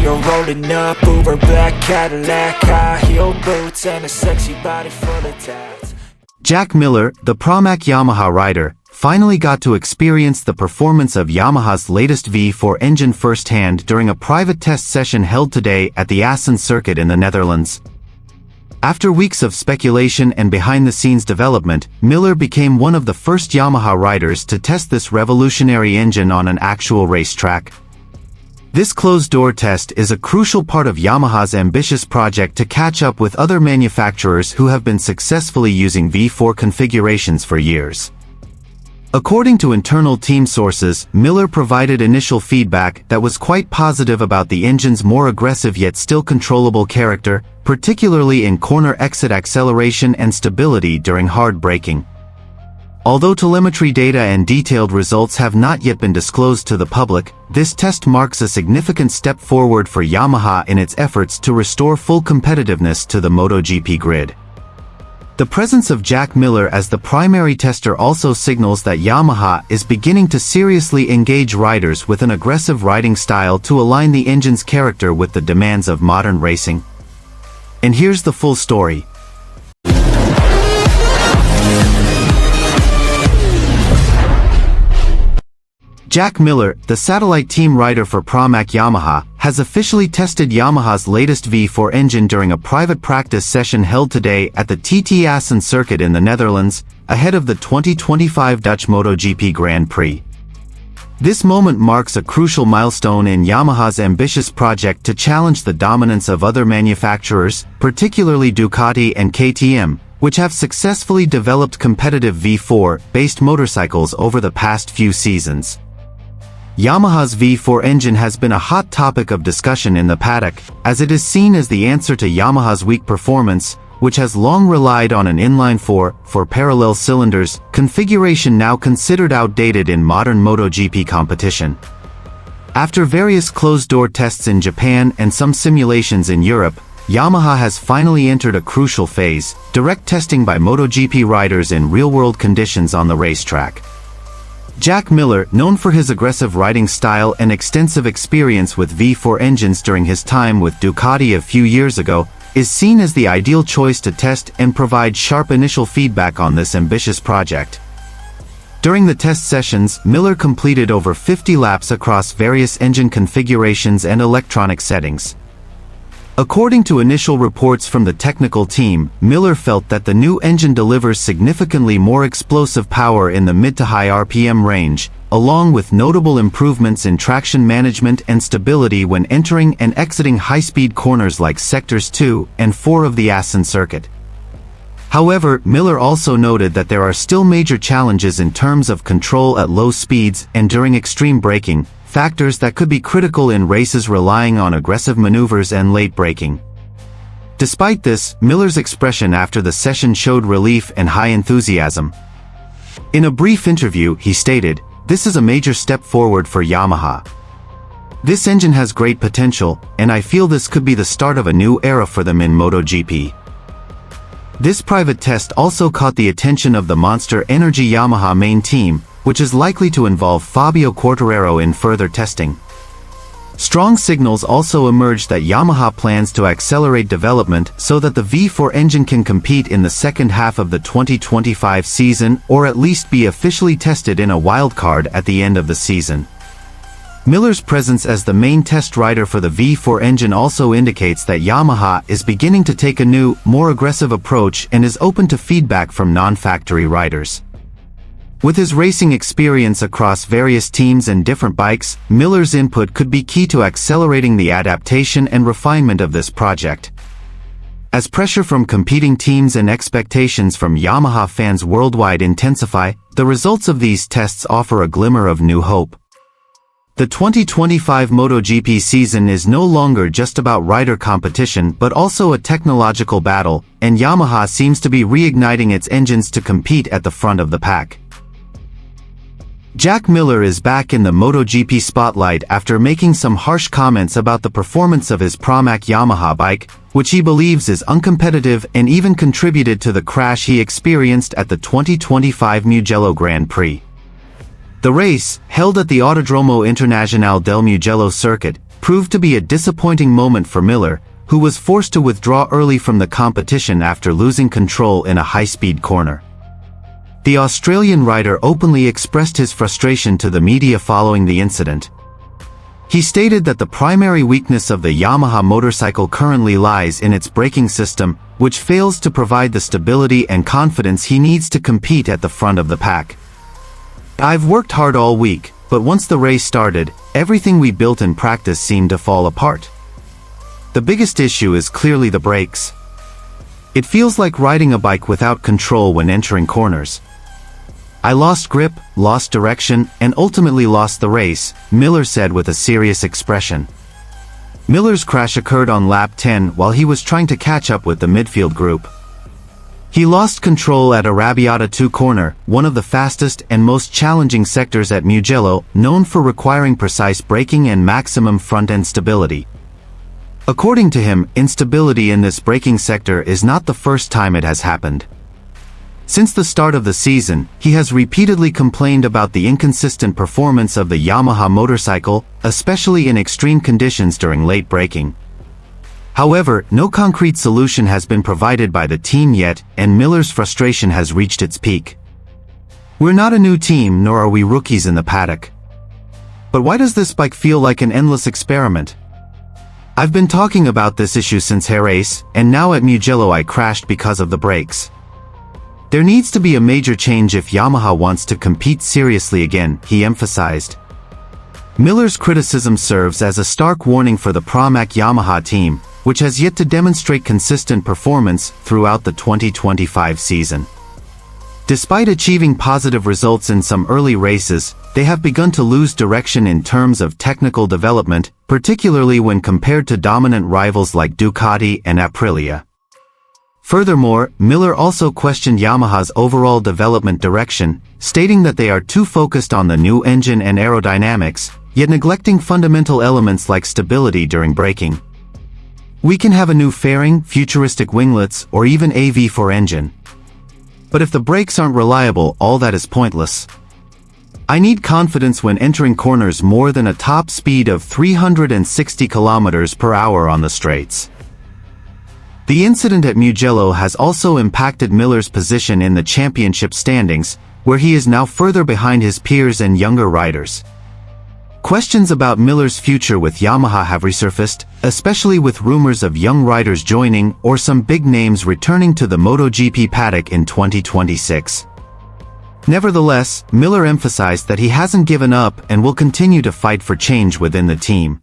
You're rolling up, Uber black Cadillac, high heel boots, and a sexy body full of tats. Jack Miller, the Pramac Yamaha rider, finally got to experience the performance of Yamaha's latest V4 engine firsthand during a private test session held today at the Assen circuit in the Netherlands. After weeks of speculation and behind-the-scenes development, Miller became one of the first Yamaha riders to test this revolutionary engine on an actual racetrack. This closed-door test is a crucial part of Yamaha's ambitious project to catch up with other manufacturers who have been successfully using V4 configurations for years. According to internal team sources, Miller provided initial feedback that was quite positive about the engine's more aggressive yet still controllable character, particularly in corner exit acceleration and stability during hard braking. Although telemetry data and detailed results have not yet been disclosed to the public, this test marks a significant step forward for Yamaha in its efforts to restore full competitiveness to the MotoGP grid. The presence of Jack Miller as the primary tester also signals that Yamaha is beginning to seriously engage riders with an aggressive riding style to align the engine's character with the demands of modern racing. And here's the full story. Jack Miller, the satellite team rider for Pramac Yamaha, has officially tested Yamaha's latest V4 engine during a private practice session held today at the TT Assen circuit in the Netherlands, ahead of the 2025 Dutch MotoGP Grand Prix. This moment marks a crucial milestone in Yamaha's ambitious project to challenge the dominance of other manufacturers, particularly Ducati and KTM, which have successfully developed competitive V4-based motorcycles over the past few seasons. Yamaha's V4 engine has been a hot topic of discussion in the paddock, as it is seen as the answer to Yamaha's weak performance, which has long relied on an inline-4 for parallel cylinders, configuration now considered outdated in modern MotoGP competition. After various closed-door tests in Japan and some simulations in Europe, Yamaha has finally entered a crucial phase, direct testing by MotoGP riders in real-world conditions on the racetrack. Jack Miller, known for his aggressive riding style and extensive experience with V4 engines during his time with Ducati a few years ago, is seen as the ideal choice to test and provide sharp initial feedback on this ambitious project. During the test sessions, Miller completed over 50 laps across various engine configurations and electronic settings. According to initial reports from the technical team, Miller felt that the new engine delivers significantly more explosive power in the mid to high RPM range, along with notable improvements in traction management and stability when entering and exiting high-speed corners like sectors 2 and 4 of the Assen circuit. However, Miller also noted that there are still major challenges in terms of control at low speeds and during extreme braking, factors that could be critical in races relying on aggressive maneuvers and late braking. Despite this, Miller's expression after the session showed relief and high enthusiasm. In a brief interview, he stated, "This is a major step forward for Yamaha. This engine has great potential, and I feel this could be the start of a new era for them in MotoGP." This private test also caught the attention of the Monster Energy Yamaha main team, which is likely to involve Fabio Quartararo in further testing. Strong signals also emerged that Yamaha plans to accelerate development so that the V4 engine can compete in the second half of the 2025 season or at least be officially tested in a wildcard at the end of the season. Miller's presence as the main test rider for the V4 engine also indicates that Yamaha is beginning to take a new, more aggressive approach and is open to feedback from non-factory riders. With his racing experience across various teams and different bikes, Miller's input could be key to accelerating the adaptation and refinement of this project. As pressure from competing teams and expectations from Yamaha fans worldwide intensify, the results of these tests offer a glimmer of new hope. The 2025 MotoGP season is no longer just about rider competition but also a technological battle, and Yamaha seems to be reigniting its engines to compete at the front of the pack. Jack Miller is back in the MotoGP spotlight after making some harsh comments about the performance of his Pramac Yamaha bike, which he believes is uncompetitive and even contributed to the crash he experienced at the 2025 Mugello Grand Prix. The race, held at the Autodromo Internazionale del Mugello circuit, proved to be a disappointing moment for Miller, who was forced to withdraw early from the competition after losing control in a high-speed corner. The Australian rider openly expressed his frustration to the media following the incident. He stated that the primary weakness of the Yamaha motorcycle currently lies in its braking system, which fails to provide the stability and confidence he needs to compete at the front of the pack. "I've worked hard all week, but once the race started, everything we built in practice seemed to fall apart. The biggest issue is clearly the brakes. It feels like riding a bike without control when entering corners. I lost grip, lost direction, and ultimately lost the race," Miller said with a serious expression. Miller's crash occurred on lap 10 while he was trying to catch up with the midfield group. He lost control at Arrabbiata 2 corner, one of the fastest and most challenging sectors at Mugello, known for requiring precise braking and maximum front-end stability. According to him, instability in this braking sector is not the first time it has happened. Since the start of the season, he has repeatedly complained about the inconsistent performance of the Yamaha motorcycle, especially in extreme conditions during late braking. However, no concrete solution has been provided by the team yet, and Miller's frustration has reached its peak. "We're not a new team, nor are we rookies in the paddock. But why does this bike feel like an endless experiment? I've been talking about this issue since Jerez, and now at Mugello I crashed because of the brakes. There needs to be a major change if Yamaha wants to compete seriously again," he emphasized. Miller's criticism serves as a stark warning for the Pramac Yamaha team, which has yet to demonstrate consistent performance throughout the 2025 season. Despite achieving positive results in some early races, they have begun to lose direction in terms of technical development, particularly when compared to dominant rivals like Ducati and Aprilia. Furthermore, Miller also questioned Yamaha's overall development direction, stating that they are too focused on the new engine and aerodynamics, yet neglecting fundamental elements like stability during braking. "We can have a new fairing, futuristic winglets, or even a V4 engine. But if the brakes aren't reliable, all that is pointless. I need confidence when entering corners more than a top speed of 360 km/h on the straights." The incident at Mugello has also impacted Miller's position in the championship standings, where he is now further behind his peers and younger riders. Questions about Miller's future with Yamaha have resurfaced, especially with rumors of young riders joining or some big names returning to the MotoGP paddock in 2026. Nevertheless, Miller emphasized that he hasn't given up and will continue to fight for change within the team.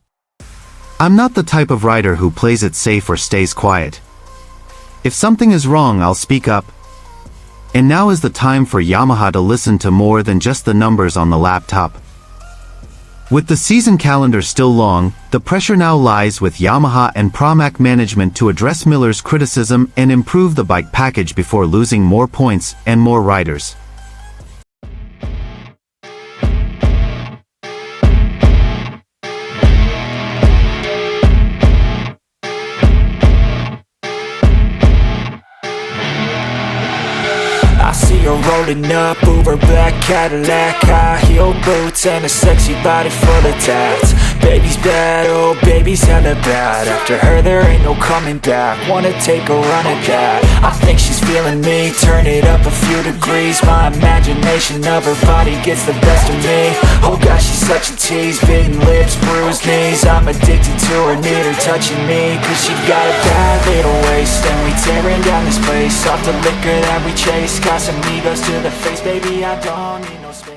"I'm not the type of rider who plays it safe or stays quiet. If something is wrong, I'll speak up. And now is the time for Yamaha to listen to more than just the numbers on the laptop." With the season calendar still long, the pressure now lies with Yamaha and Pramac management to address Miller's criticism and improve the bike package before losing more points and more riders. You're rolling up, Uber black Cadillac, high heel boots and a sexy body full of tats. Baby's bad, oh baby's hella bad. After her there ain't no coming back. Wanna take a run at that. I think she's feeling me, turn it up a few degrees. My imagination of her body gets the best of me. Oh gosh, she's such a tease, bitten lips, bruised knees. I'm addicted to her, need her touching me, cause she got a bad little waist. And we tearing down this place, off the liquor that we chase. Got some egos to the face, baby, I don't need no space.